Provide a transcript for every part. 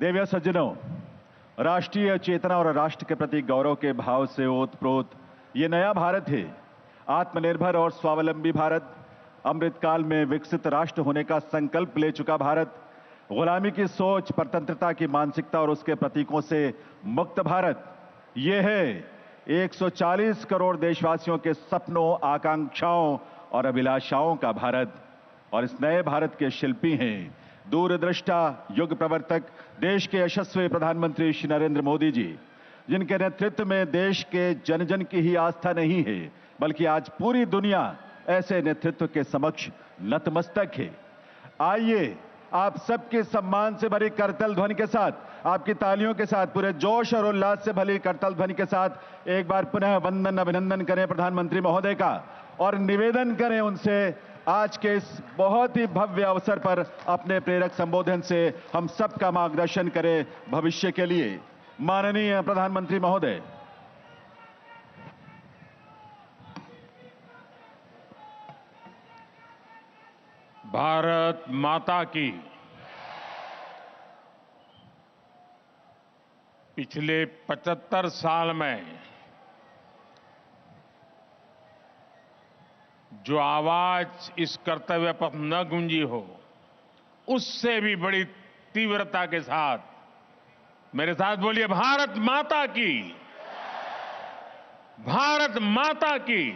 देविया सज्जनों, राष्ट्रीय चेतना और राष्ट्र के प्रति गौरव के भाव से ओतप्रोत ये नया भारत है। आत्मनिर्भर और स्वावलंबी भारत, अमृतकाल में विकसित राष्ट्र होने का संकल्प ले चुका भारत, गुलामी की सोच, परतंत्रता की मानसिकता और उसके प्रतीकों से मुक्त भारत। ये है 140 करोड़ देशवासियों के सपनों, आकांक्षाओं और अभिलाषाओं का भारत। और इस नए भारत के शिल्पी हैं दूरदृष्टा, युग प्रवर्तक, देश के यशस्वी प्रधानमंत्री श्री नरेंद्र मोदी जी, जिनके नेतृत्व में देश के जन जन की ही आस्था नहीं है, बल्कि आज पूरी दुनिया ऐसे नेतृत्व के समक्ष नतमस्तक है। आइए आप सबके सम्मान से भरी करतल ध्वनि के साथ, आपकी तालियों के साथ, पूरे जोश और उल्लास से भरी करतल ध्वनि के साथ एक बार पुनः वंदन, अभिनंदन करें प्रधानमंत्री महोदय का और निवेदन करें उनसे आज के इस बहुत ही भव्य अवसर पर अपने प्रेरक संबोधन से हम सबका मार्गदर्शन करें भविष्य के लिए। माननीय प्रधानमंत्री महोदय। भारत माता की। पिछले 75 साल में जो आवाज इस कर्तव्य पथ न गूंजी हो, उससे भी बड़ी तीव्रता के साथ मेरे साथ बोलिए, भारत माता की, भारत माता की,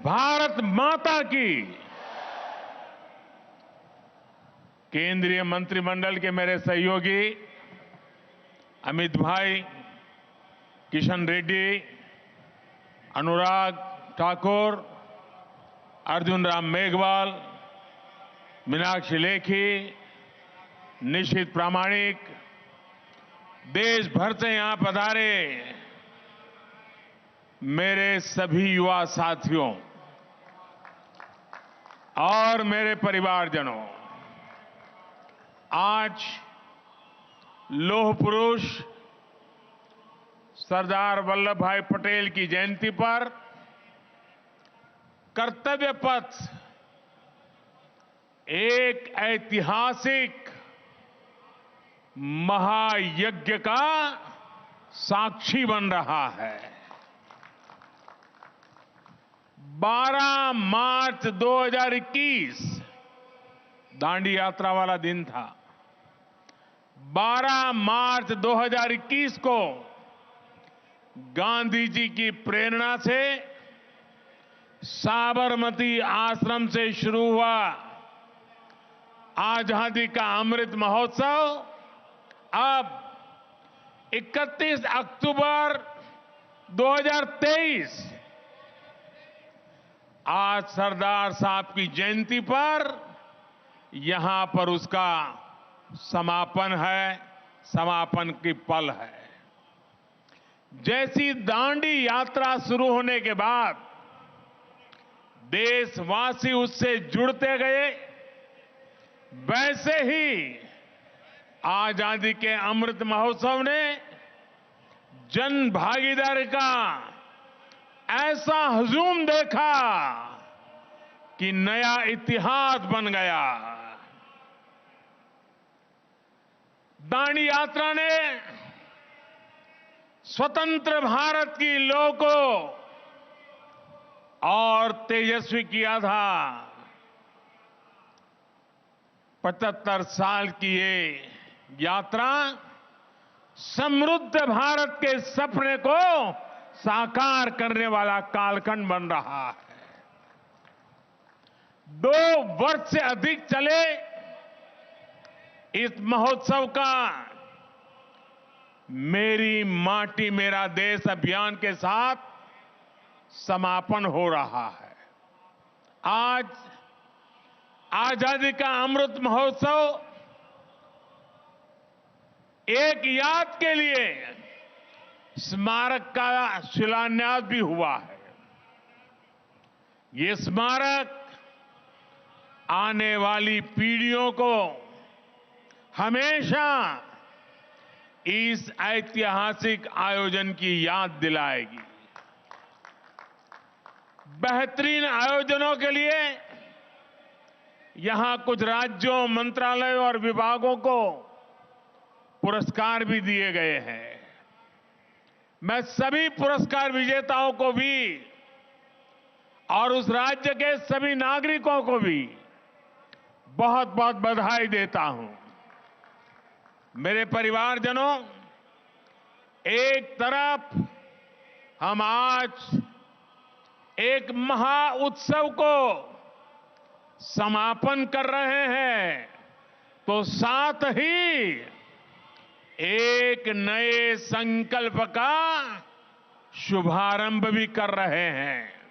भारत माता की। केंद्रीय मंत्रिमंडल के मेरे सहयोगी अमित भाई, किशन रेड्डी, अनुराग ठाकुर, अर्जुन राम मेघवाल, मीनाक्षी लेखी, निशित प्रामाणिक, देश भर से यहां पधारे मेरे सभी युवा साथियों और मेरे परिवारजनों, आज लौह पुरुष सरदार वल्लभ भाई पटेल की जयंती पर कर्तव्य पथ एक ऐतिहासिक महायज्ञ का साक्षी बन रहा है। 12 मार्च 2021 दांडी यात्रा वाला दिन था। 12 मार्च 2021 को गांधी जी की प्रेरणा से साबरमती आश्रम से शुरू हुआ आजादी का अमृत महोत्सव अब 31 अक्टूबर 2023 आज सरदार साहब की जयंती पर यहां पर उसका समापन है, समापन की पल है। जैसी दांडी यात्रा शुरू होने के बाद देशवासी उससे जुड़ते गए, वैसे ही आजादी के अमृत महोत्सव ने जन भागीदारी का ऐसा हुजूम देखा कि नया इतिहास बन गया। दांडी यात्रा ने स्वतंत्र भारत की लौ को और तेजस्वी किया था। 75 साल की ये यात्रा समृद्ध भारत के सपने को साकार करने वाला कालखंड बन रहा है। 2 वर्ष से अधिक चले इस महोत्सव का मेरी माटी मेरा देश अभियान के साथ समापन हो रहा है। आज आजादी का अमृत महोत्सव एक याद के लिए स्मारक का शिलान्यास भी हुआ है। ये स्मारक आने वाली पीढ़ियों को हमेशा इस ऐतिहासिक आयोजन की याद दिलाएगी। बेहतरीन आयोजनों के लिए यहां कुछ राज्यों, मंत्रालयों और विभागों को पुरस्कार भी दिए गए हैं। मैं सभी पुरस्कार विजेताओं को भी और उस राज्य के सभी नागरिकों को भी बहुत बहुत बधाई देता हूं। मेरे परिवारजनों, एक तरफ हम आज एक महा उत्सव को समापन कर रहे हैं, तो साथ ही एक नए संकल्प का शुभारंभ भी कर रहे हैं।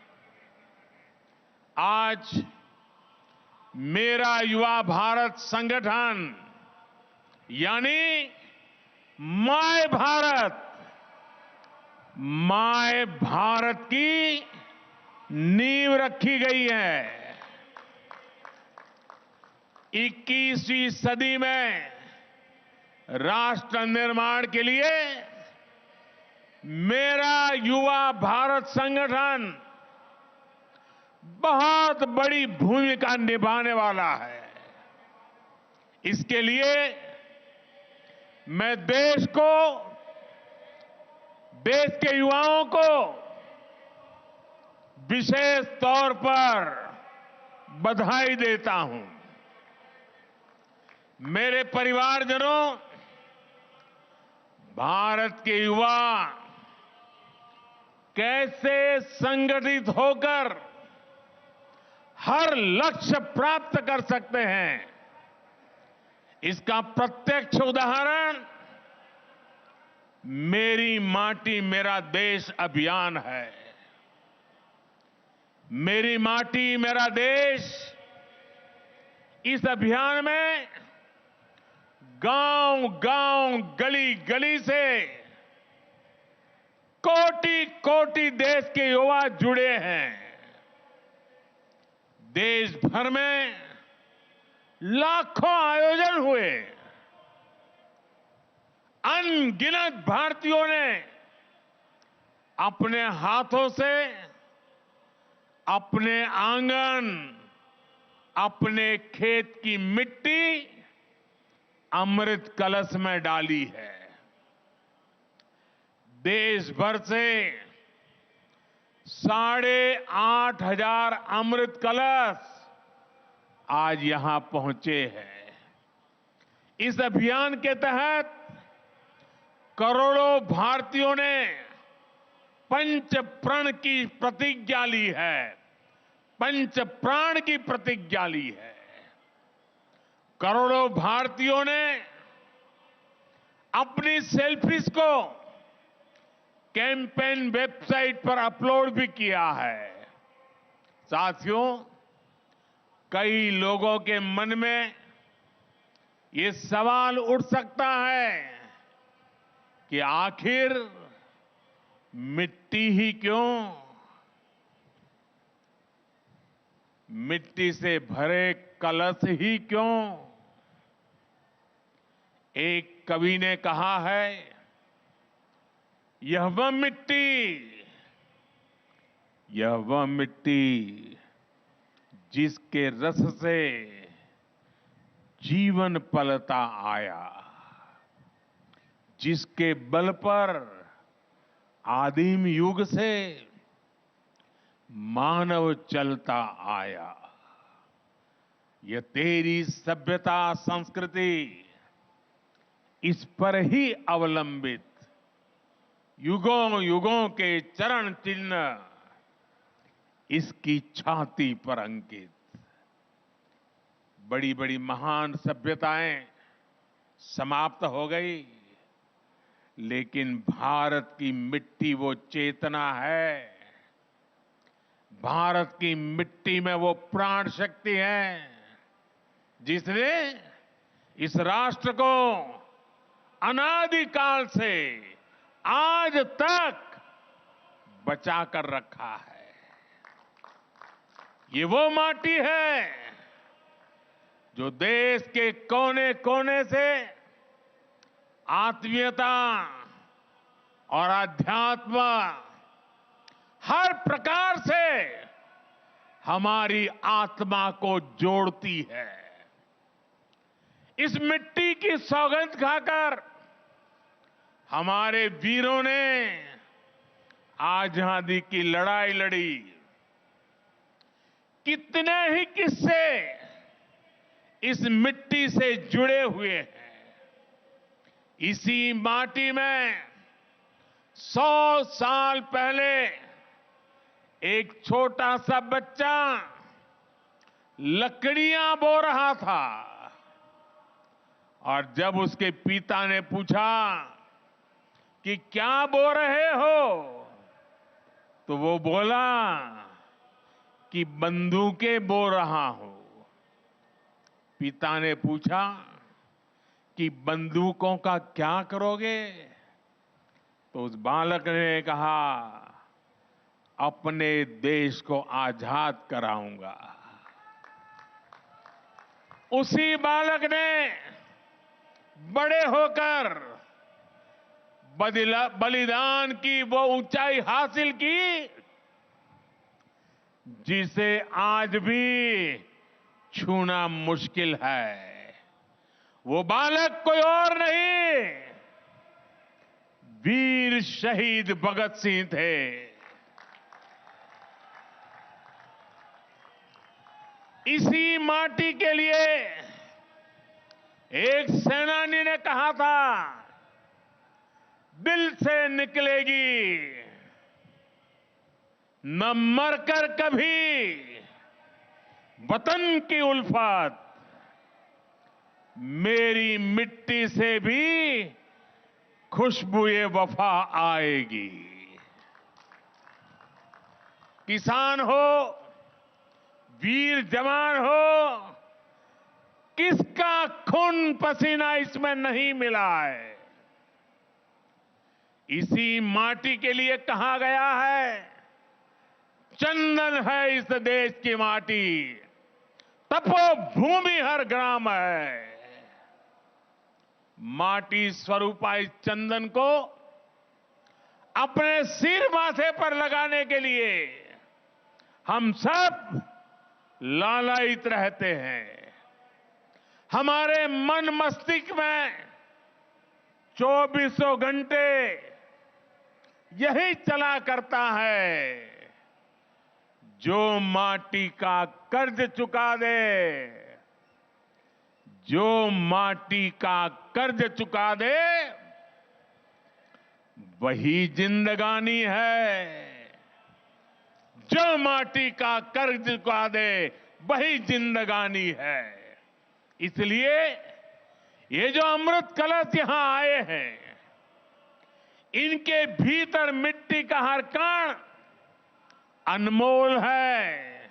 आज मेरा युवा भारत संगठन यानी माय भारत की नींव रखी गई है। 21वीं सदी में राष्ट्र निर्माण के लिए मेरा युवा भारत संगठन बहुत बड़ी भूमिका निभाने वाला है। इसके लिए मैं देश के युवाओं को विशेष तौर पर बधाई देता हूं। मेरे परिवारजनों, भारत के युवा कैसे संगठित होकर हर लक्ष्य प्राप्त कर सकते हैं, इसका प्रत्यक्ष उदाहरण मेरी माटी मेरा देश अभियान है। मेरी माटी मेरा देश इस अभियान में गांव-गांव, गली-गली से कोटि-कोटि देश के युवा जुड़े हैं। देश भर में लाखों आयोजन हुए। अनगिनत भारतीयों ने अपने हाथों से अपने आंगन, अपने खेत की मिट्टी अमृत कलश में डाली है। देश भर से 8,500 अमृत कलश आज यहां पहुंचे हैं। इस अभियान के तहत करोड़ों भारतीयों ने पंच प्रण की प्रतिज्ञा ली है। पंच प्राण की प्रतिज्ञा ली है। करोड़ों भारतीयों ने अपनी सेल्फीज को कैंपेन वेबसाइट पर अपलोड भी किया है। साथियों, कई लोगों के मन में ये सवाल उठ सकता है कि आखिर मिट्टी ही क्यों? मिट्टी से भरे कलश ही क्यों? एक कवि ने कहा है, यह वह मिट्टी जिसके रस से जीवन पलता आया, जिसके बल पर आदिम युग से मानव चलता आया। यह तेरी सभ्यता संस्कृति इस पर ही अवलंबित युगों युगों के चरण चिन्ह इसकी छाती पर अंकित। बड़ी बड़ी महान सभ्यताएं समाप्त हो गई, लेकिन भारत की मिट्टी वो चेतना है। भारत की मिट्टी में वो प्राण शक्ति है जिसने इस राष्ट्र को अनादिकाल से आज तक बचा कर रखा है। ये वो माटी है जो देश के कोने कोने से आत्मीयता और अध्यात्म हर प्रकार से हमारी आत्मा को जोड़ती है। इस मिट्टी की सौगंध खाकर हमारे वीरों ने आजादी की लड़ाई लड़ी। कितने ही किस्से इस मिट्टी से जुड़े हुए हैं। इसी माटी में 100 साल पहले एक छोटा सा बच्चा लकड़ियां बो रहा था और जब उसके पिता ने पूछा कि क्या बो रहे हो, तो वो बोला कि बंदूकें बो रहा हूं। पिता ने पूछा कि बंदूकों का क्या करोगे? तो उस बालक ने कहा, अपने देश को आजाद कराऊंगा। उसी बालक ने बड़े होकर बलिदान की वो ऊंचाई हासिल की जिसे आज भी छूना मुश्किल है। वो बालक कोई और नहीं, वीर शहीद भगत सिंह थे। इसी माटी के लिए एक सेनानी ने कहा था, दिल से निकलेगी न मरकर कभी वतन की उल्फत, मेरी मिट्टी से भी खुशबुए वफा आएगी। किसान हो, वीर जवान हो, किसका खून पसीना इसमें नहीं मिला है। इसी माटी के लिए कहा गया है, चंदन है इस देश की माटी, तपोभूमि हर ग्राम है। माटी स्वरूपा इस चंदन को अपने सिर माथे पर लगाने के लिए हम सब लालायित रहते हैं। हमारे मन मस्तिष्क में 24 घंटे यही चला करता है, जो माटी का कर्ज चुका दे, जो माटी का कर्ज चुका दे, वही जिंदगानी है। जो माटी का कर्ज चुका दे, वही जिंदगानी है। इसलिए ये जो अमृत कलश यहां आए हैं, इनके भीतर मिट्टी का हर कण अनमोल है।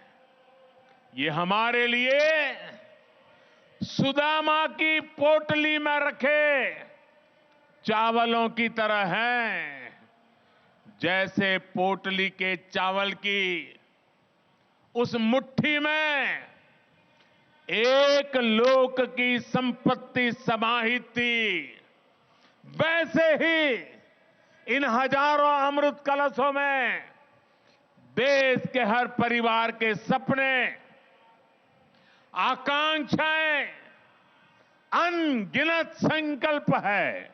ये हमारे लिए सुदामा की पोटली में रखे चावलों की तरह हैं। जैसे पोटली के चावल की उस मुट्ठी में एक लोक की संपत्ति समाहित थी, वैसे ही इन हजारों अमृत कलशों में देश के हर परिवार के सपने, आकांक्षाएं, अनगिनत संकल्प है।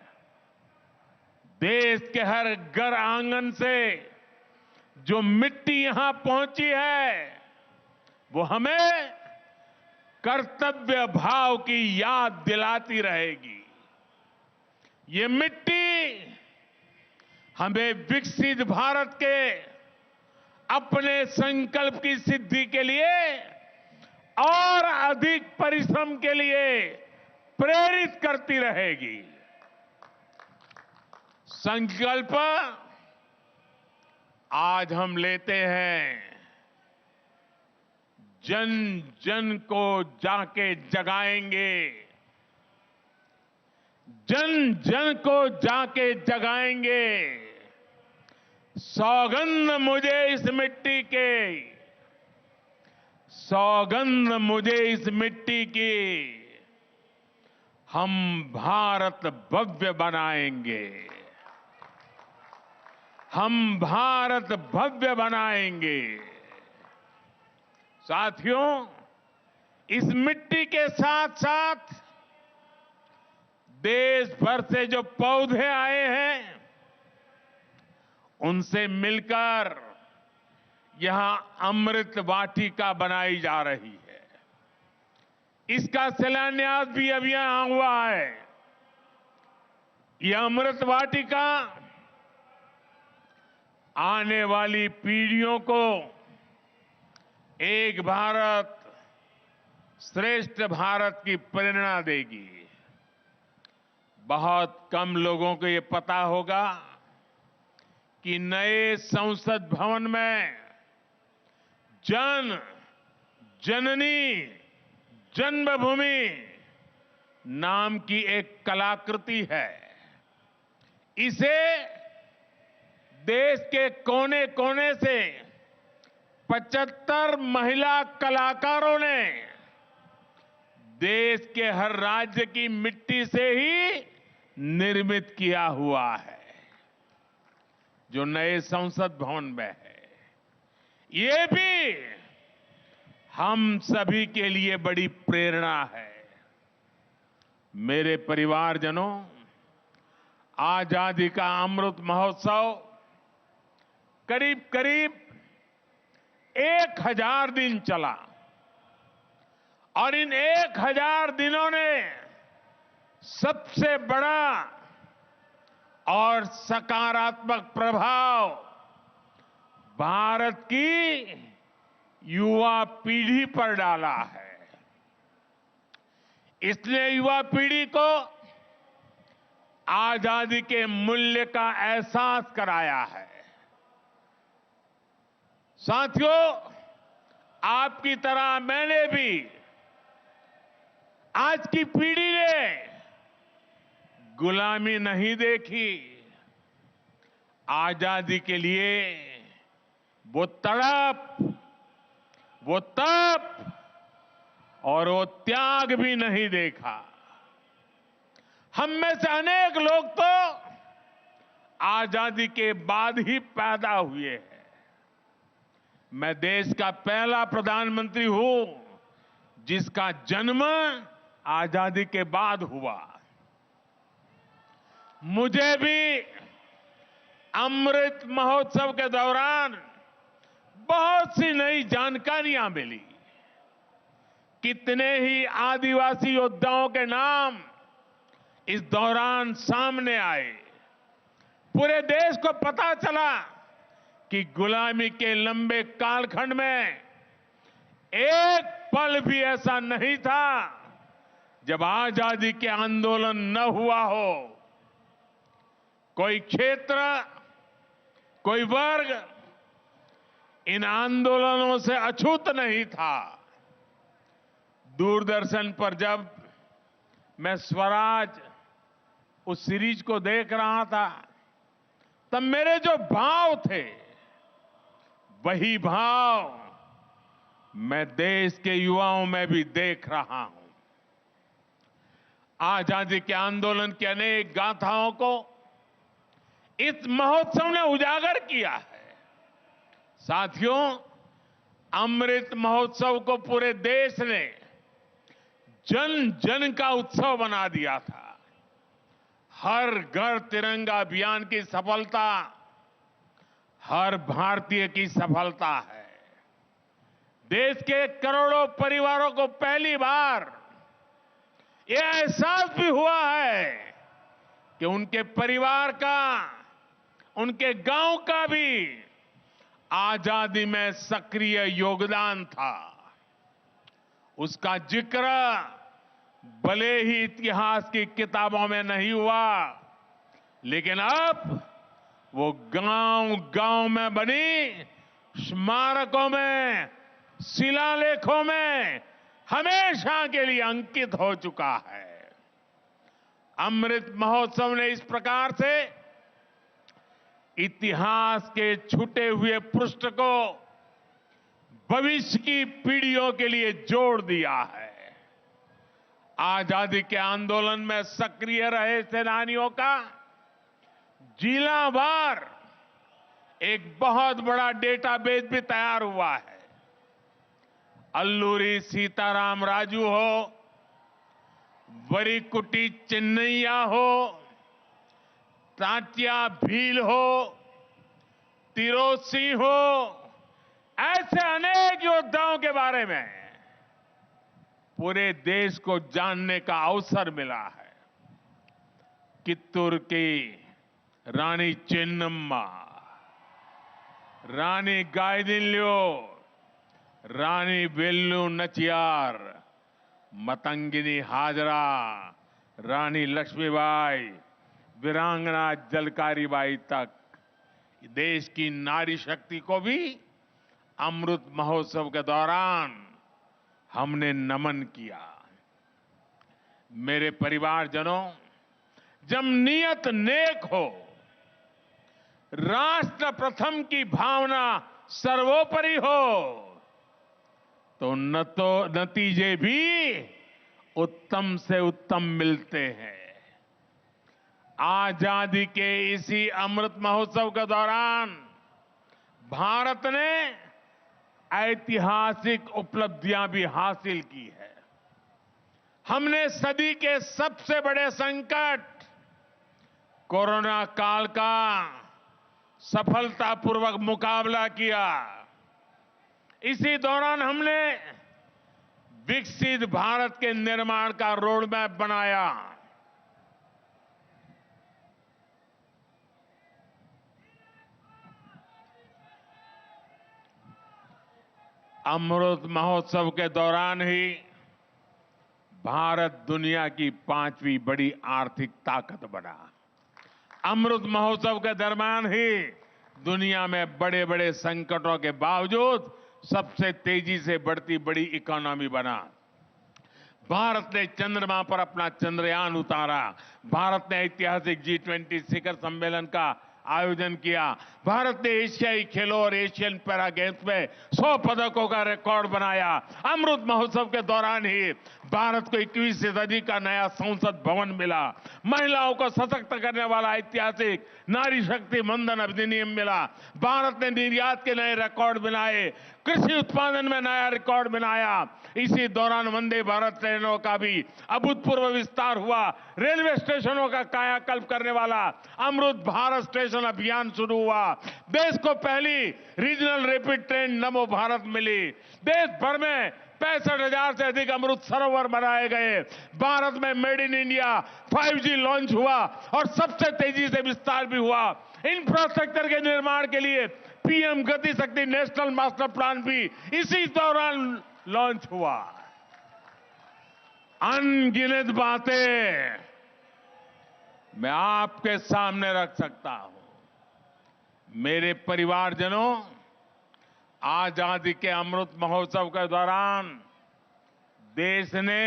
देश के हर घर आंगन से जो मिट्टी यहां पहुंची है, वो हमें कर्तव्य भाव की याद दिलाती रहेगी। ये मिट्टी हमें विकसित भारत के अपने संकल्प की सिद्धि के लिए और अधिक परिश्रम के लिए प्रेरित करती रहेगी। संकल्प आज हम लेते हैं, जन जन को जाके जगाएंगे, जन जन को जाके जगाएंगे। सौगंध मुझे इस मिट्टी के, सौगंध मुझे इस मिट्टी की, हम भारत भव्य बनाएंगे, हम भारत भव्य बनाएंगे। साथियों, इस मिट्टी के साथ साथ देश भर से जो पौधे आए हैं उनसे मिलकर यहां अमृत वाटिका बनाई जा रही है। इसका शिलान्यास भी अभी यहां हुआ है। यह अमृत वाटिका आने वाली पीढ़ियों को एक भारत श्रेष्ठ भारत की प्रेरणा देगी। बहुत कम लोगों को ये पता होगा कि नए संसद भवन में जननी जन्मभूमि नाम की एक कलाकृति है। इसे देश के कोने कोने से 75 महिला कलाकारों ने देश के हर राज्य की मिट्टी से ही निर्मित किया हुआ है, जो नए संसद भवन में है। ये भी हम सभी के लिए बड़ी प्रेरणा है। मेरे परिवारजनों, आजादी का अमृत महोत्सव करीब करीब 1000 दिन चला और इन 1000 दिनों ने सबसे बड़ा और सकारात्मक प्रभाव भारत की युवा पीढ़ी पर डाला है। इसलिए युवा पीढ़ी को आजादी के मूल्य का एहसास कराया है। साथियों, आपकी तरह मैंने भी आज की पीढ़ी ने गुलामी नहीं देखी। आजादी के लिए वो तड़प, वो तप और वो त्याग भी नहीं देखा। हम में से अनेक लोग तो आजादी के बाद ही पैदा हुए हैं। मैं देश का पहला प्रधानमंत्री हूं जिसका जन्म आजादी के बाद हुआ। मुझे भी अमृत महोत्सव के दौरान बहुत सी नई जानकारियां मिली। कितने ही आदिवासी योद्धाओं के नाम इस दौरान सामने आए। पूरे देश को पता चला कि गुलामी के लंबे कालखंड में एक पल भी ऐसा नहीं था जब आजादी के आंदोलन न हुआ हो। कोई क्षेत्र, कोई वर्ग इन आंदोलनों से अछूत नहीं था। दूरदर्शन पर जब मैं स्वराज उस सीरीज को देख रहा था, तब मेरे जो भाव थे वही भाव मैं देश के युवाओं में भी देख रहा हूं। आजादी के आंदोलन की अनेक गाथाओं को इस महोत्सव ने उजागर किया है। साथियों, अमृत महोत्सव को पूरे देश ने जन जन का उत्सव बना दिया था। हर घर तिरंगा अभियान की सफलता हर भारतीय की सफलता है। देश के करोड़ों परिवारों को पहली बार यह एहसास भी हुआ है कि उनके परिवार का, उनके गांव का भी आजादी में सक्रिय योगदान था। उसका जिक्र भले ही इतिहास की किताबों में नहीं हुआ, लेकिन अब वो गांव-गांव में बनी स्मारकों में, शिलालेखों में हमेशा के लिए अंकित हो चुका है। अमृत महोत्सव ने इस प्रकार से इतिहास के छूटे हुए पृष्ठ को भविष्य की पीढ़ियों के लिए जोड़ दिया है। आजादी के आंदोलन में सक्रिय रहे सेनानियों का जिलावार एक बहुत बड़ा डेटाबेस भी तैयार हुआ है। अल्लूरी सीताराम राजू हो, वरीकुटी चिन्नैया हो, तांतिया भील हो, तिरोसी हो, ऐसे अनेक योद्धाओं के बारे में पूरे देश को जानने का अवसर मिला है। कित्तूर की रानी चेन्नम्मा, रानी गाइदिन्ल्यो, रानी वेल्लू नचियार, मतंगिनी हाजरा, रानी लक्ष्मीबाई, वीरांगना जलकारी बाई तक देश की नारी शक्ति को भी अमृत महोत्सव के दौरान हमने नमन किया। मेरे परिवारजनों, जब नियत नेक हो, राष्ट्र प्रथम की भावना सर्वोपरि हो, तो नतीजे भी उत्तम से उत्तम मिलते हैं। आजादी के इसी अमृत महोत्सव के दौरान भारत ने ऐतिहासिक उपलब्धियां भी हासिल की है। हमने सदी के सबसे बड़े संकट कोरोना काल का सफलतापूर्वक मुकाबला किया। इसी दौरान हमने विकसित भारत के निर्माण का रोडमैप बनाया। अमृत महोत्सव के दौरान ही भारत दुनिया की 5वीं बड़ी आर्थिक ताकत बना। अमृत महोत्सव के दरमियान ही दुनिया में बड़े बड़े संकटों के बावजूद सबसे तेजी से बढ़ती बड़ी इकोनॉमी बना। भारत ने चंद्रमा पर अपना चंद्रयान उतारा। भारत ने ऐतिहासिक G20 शिखर सम्मेलन का आयोजन किया। भारत ने एशियाई खेलों और एशियन पैरा गेम्स में 100 पदकों का रिकॉर्ड बनाया। अमृत महोत्सव के दौरान ही भारत को 21वीं सदी का नया संसद भवन मिला। महिलाओं को सशक्त करने वाला ऐतिहासिक नारी शक्ति मंदन अधिनियम मिला। भारत ने निर्यात के नए रिकॉर्ड बनाए। कृषि उत्पादन में नया रिकॉर्ड बनाया। इसी दौरान वंदे भारत ट्रेनों का भी अभूतपूर्व विस्तार हुआ। रेलवे स्टेशनों का कायाकल्प करने वाला अमृत भारत स्टेशन अभियान शुरू हुआ। देश को पहली रीजनल रैपिड ट्रेन नमो भारत मिली। देश भर में 65,000 से अधिक अमृत सरोवर बनाए गए। भारत में made in India 5G launch हुआ और सबसे तेजी से विस्तार भी हुआ। इंफ्रास्ट्रक्चर के निर्माण के लिए पीएम गति शक्ति नेशनल मास्टर प्लान भी इसी दौरान लॉन्च हुआ। अनगिनत बातें मैं आपके सामने रख सकता हूं। मेरे परिवारजनों, आजादी के अमृत महोत्सव के दौरान देश ने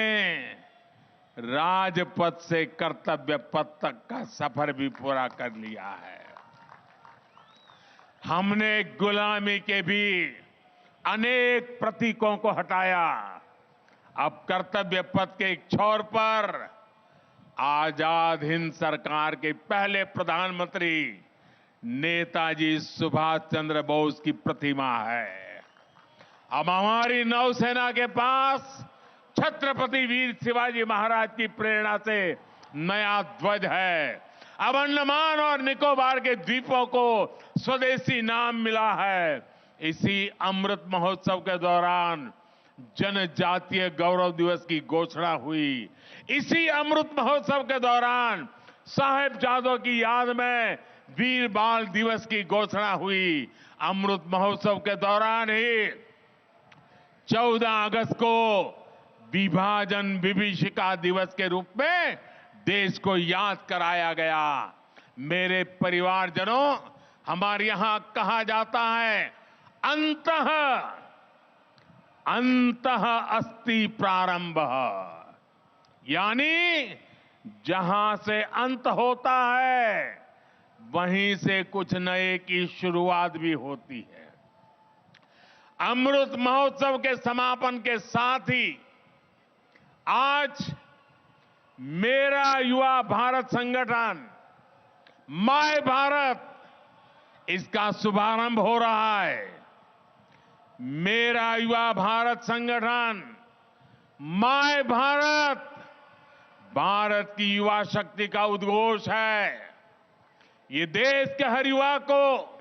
राजपथ से कर्तव्य पथ तक का सफर भी पूरा कर लिया है। हमने गुलामी के भी अनेक प्रतीकों को हटाया। अब कर्तव्य पथ के एक छोर पर आजाद हिंद सरकार के पहले प्रधानमंत्री नेताजी सुभाष चंद्र बोस की प्रतिमा है। अब हमारी नौसेना के पास छत्रपति वीर शिवाजी महाराज की प्रेरणा से नया ध्वज है। अब अंडमान और निकोबार के द्वीपों को स्वदेशी नाम मिला है। इसी अमृत महोत्सव के दौरान जनजातीय गौरव दिवस की घोषणा हुई। इसी अमृत महोत्सव के दौरान साहिबजादों की याद में वीर बाल दिवस की घोषणा हुई। अमृत महोत्सव के दौरान ही 14 अगस्त को विभाजन विभीषिका दिवस के रूप में देश को याद कराया गया। मेरे परिवारजनों, हमारे यहां कहा जाता है, अंतः अस्ति प्रारंभ, यानी जहां से अंत होता है वहीं से कुछ नए की शुरुआत भी होती है। अमृत महोत्सव के समापन के साथ ही आज मेरा युवा भारत संगठन माय भारत, इसका शुभारंभ हो रहा है। मेरा युवा भारत संगठन माय भारत भारत की युवा शक्ति का उद्घोष है। ये देश के हर युवा को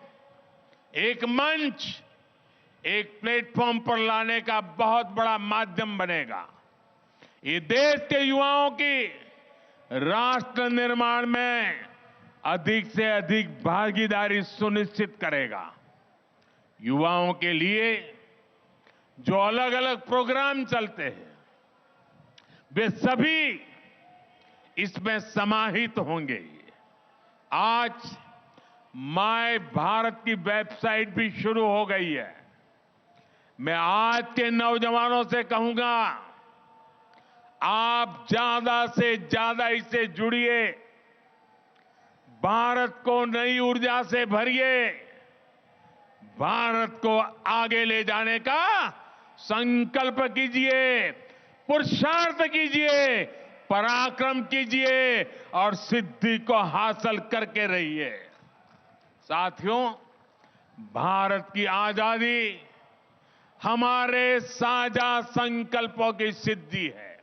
एक मंच, एक प्लेटफॉर्म पर लाने का बहुत बड़ा माध्यम बनेगा। ये देश के युवाओं की राष्ट्र निर्माण में अधिक से अधिक भागीदारी सुनिश्चित करेगा। युवाओं के लिए जो अलग अलग प्रोग्राम चलते हैं, वे सभी इसमें समाहित होंगे। आज माय भारत की वेबसाइट भी शुरू हो गई है। मैं आज के नौजवानों से कहूंगा, आप ज्यादा से ज्यादा इससे जुड़िए, भारत को नई ऊर्जा से भरिए, भारत को आगे ले जाने का संकल्प कीजिए, पुरुषार्थ कीजिए, पराक्रम कीजिए और सिद्धि को हासिल करके रहिए। साथियों, भारत की आजादी हमारे साझा संकल्पों की सिद्धि है।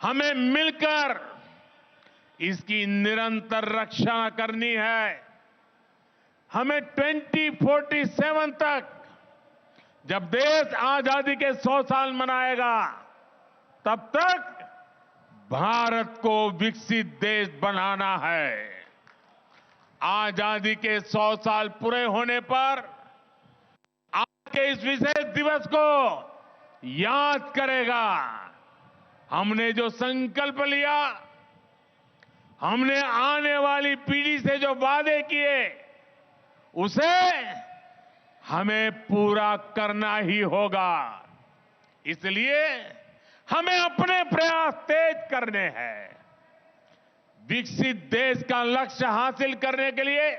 हमें मिलकर इसकी निरंतर रक्षा करनी है। हमें 2047 तक, जब देश आजादी के 100 साल मनाएगा, तब तक भारत को विकसित देश बनाना है। आजादी के 100 साल पूरे होने पर आज के इस विशेष दिवस को याद करेगा। हमने जो संकल्प लिया, हमने आने वाली पीढ़ी से जो वादे किए, उसे हमें पूरा करना ही होगा। इसलिए हमें अपने प्रयास तेज करने हैं। विकसित देश का लक्ष्य हासिल करने के लिए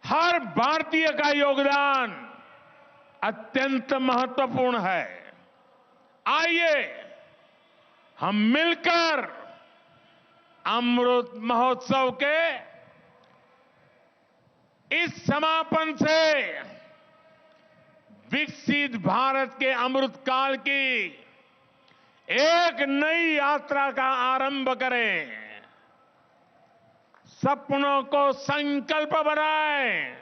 हर भारतीय का योगदान अत्यंत महत्वपूर्ण है। आइए हम मिलकर अमृत महोत्सव के इस समापन से विकसित भारत के अमृत काल की एक नई यात्रा का आरंभ करें। सपनों को संकल्प बनाएं,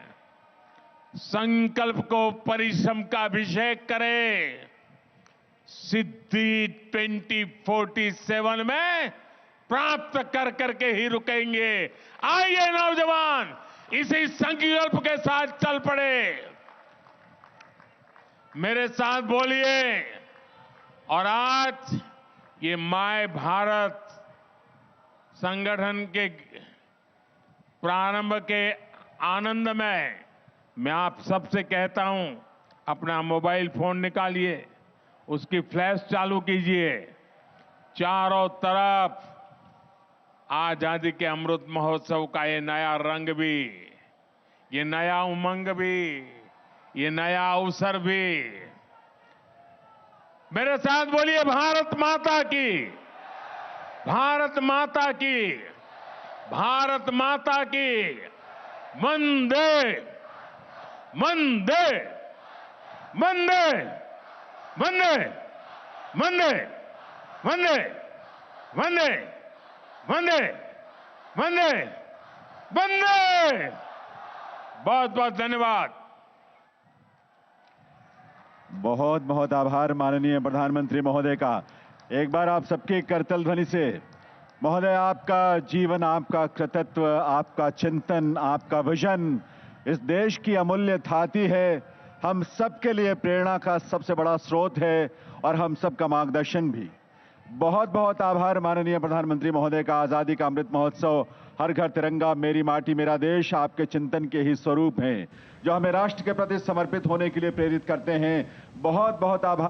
संकल्प को परिश्रम का अभिषेक करें। सिद्धि 2047 में प्राप्त कर करके ही रुकेंगे। आइए नौजवान, इसी संकल्प के साथ चल पड़े। मेरे साथ बोलिए। और आज ये माय भारत संगठन के प्रारंभ के आनंद में मैं आप सबसे कहता हूं, अपना मोबाइल फोन निकालिए, उसकी फ्लैश चालू कीजिए। चारों तरफ आजादी के अमृत महोत्सव का ये नया रंग भी, ये नया उमंग भी, ये नया अवसर भी। मेरे साथ बोलिए, भारत माता की, भारत माता की, भारत माता की। वंदे वंदे वंदे वंदे वंदे वंदे वंदे वंदे वंदे वंदे। बहुत बहुत धन्यवाद। बहुत बहुत आभार माननीय प्रधानमंत्री महोदय का। एक बार आप सबके करतल ध्वनि से, महोदय, आपका जीवन, आपका कृतित्व, आपका चिंतन, आपका विजन इस देश की अमूल्य थाती है। हम सबके लिए प्रेरणा का सबसे बड़ा स्रोत है और हम सबका मार्गदर्शन भी। बहुत बहुत आभार माननीय प्रधानमंत्री महोदय का। आजादी का अमृत महोत्सव, हर घर तिरंगा, मेरी माटी मेरा देश आपके चिंतन के ही स्वरूप हैं, जो हमें राष्ट्र के प्रति समर्पित होने के लिए प्रेरित करते हैं। बहुत बहुत आभार।